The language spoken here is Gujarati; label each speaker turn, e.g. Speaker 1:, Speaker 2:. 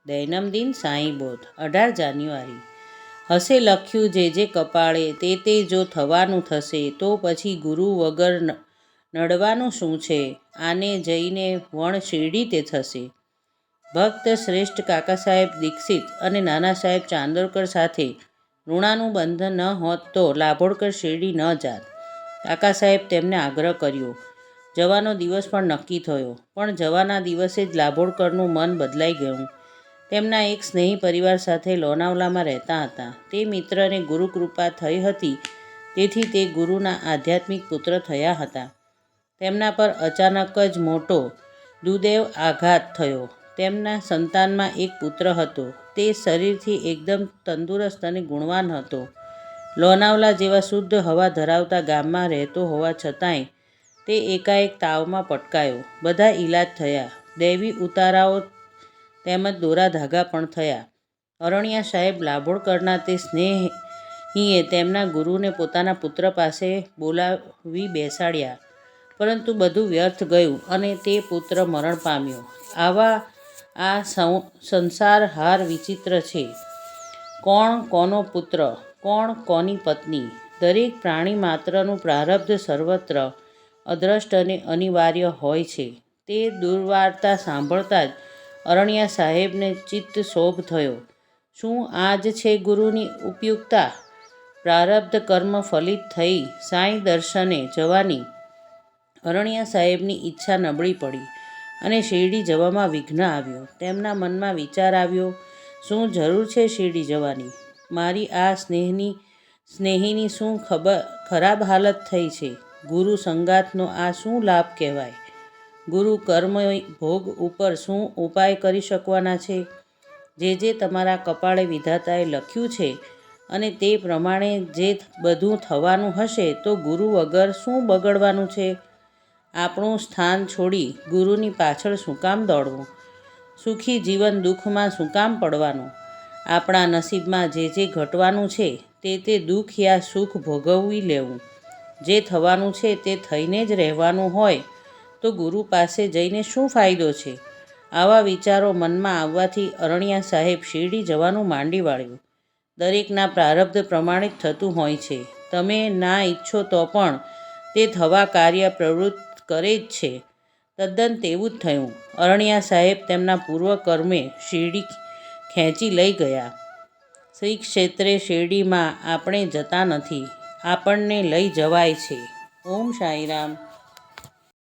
Speaker 1: દૈનંદિન સાંઈ બોધ 18 જાન્યુઆરી. હશે લખ્યું જે કપાળે તે જો થવાનું થશે, તો પછી ગુરુ વગર નડવાનું શું છે? આને જઈને વણ શેરડી તે થશે. ભક્ત શ્રેષ્ઠ કાકા સાહેબ દીક્ષિત અને નાના સાહેબ ચાંદોરકર સાથે ઋણાનું બંધન ન હોત તો લાભોળકર શેરડી ન જાત. કાકા સાહેબ તેમને આગ્રહ કર્યો. જવાનો દિવસ પણ નક્કી થયો, પણ જવાના દિવસે જ લાભોળકરનું મન બદલાઈ ગયું. તેમના એક સ્નેહી પરિવાર સાથે લોનાવલામાં રહેતા હતા. તે મિત્રને ગુરુકૃપા થઈ હતી, તેથી તે ગુરુના આધ્યાત્મિક પુત્ર થયા હતા. તેમના પર અચાનક જ મોટો દુર્દૈવ આઘાત થયો. તેમના સંતાનમાં એક પુત્ર હતો. તે શરીરથી એકદમ તંદુરસ્ત અને ગુણવાન હતો. લોનાવલા જેવા શુદ્ધ હવા ધરાવતા ગામમાં રહેતો હોવા છતાંય તે એકાએક તાવમાં પટકાયો. બધા ઈલાજ થયા, દૈવી ઉતારાઓ તેમજ દોરા ધાગા પણ થયા. અરણ્યા સાહેબ લાભોળકરના તે સ્નેહીએ તેમના ગુરુને પોતાના પુત્ર પાસે બોલાવી બેસાડ્યા, પરંતુ બધું વ્યર્થ ગયું અને તે પુત્ર મરણ પામ્યો. આ સંસાર હાર વિચિત્ર છે. કોણ કોનો પુત્ર, કોણ કોની પત્ની? દરેક પ્રાણી માત્રનું પ્રારબ્ધ સર્વત્ર અદ્રષ્ટ અને અનિવાર્ય હોય છે. તે દુર્વાર્તા સાંભળતા જ અરણ્યા સાહેબને ચિત્ત ક્ષોભ થયો. શું આ જ છે ગુરુની ઉપયુક્તતા? પ્રારબ્ધ કર્મ ફલિત થઈ સાંઈ દર્શને જવાની અરણ્યા સાહેબની ઈચ્છા નબળી પડી અને શિરડી જવામાં વિઘ્ન આવ્યો. તેમના મનમાં વિચાર આવ્યો, શું જરૂર છે શિરડી જવાની? મારી આ સ્નેહીની શું ખરાબ હાલત થઈ છે? ગુરુ સંગાતનો આ શું લાભ કહેવાય? ગુરુ કર્મ ભોગ ઉપર શું ઉપાય કરી શકવાના છે? જે તમારા કપાળે વિધાતાએ લખ્યું છે અને તે પ્રમાણે જે બધું થવાનું હશે, તો ગુરુ વગર શું બગડવાનું છે? આપણું સ્થાન છોડી ગુરુની પાછળ શું કામ દોડવું? સુખી જીવન દુઃખમાં શું કામ પડવાનું? આપણા નસીબમાં જે ઘટવાનું છે તે દુઃખ યા સુખ ભોગવી લેવું. જે થવાનું છે તે થઈને જ રહેવાનું હોય તો ગુરુ પાસે જઈને શું ફાયદો છે? આવા વિચારો મનમાં આવવાથી અરણ્યા સાહેબ શિરડી જવાનું માંડી વાળ્યું. દરેકના પ્રારબ્ધ પ્રમાણે જ થતું હોય છે. તમે ના ઈચ્છો તો પણ તે થવા કાર્ય પ્રવૃત્ત કરે જ છે. તદ્દન તેવું જ થયું. અરણ્યા સાહેબ તેમના પૂર્વ કર્મે શિરડી ખેંચી લઈ ગયા. શ્રી ક્ષેત્રે શિરડીમાં આપણે જતા નથી, આપણને લઈ જવાય છે. ઓમ સાંઈરામ.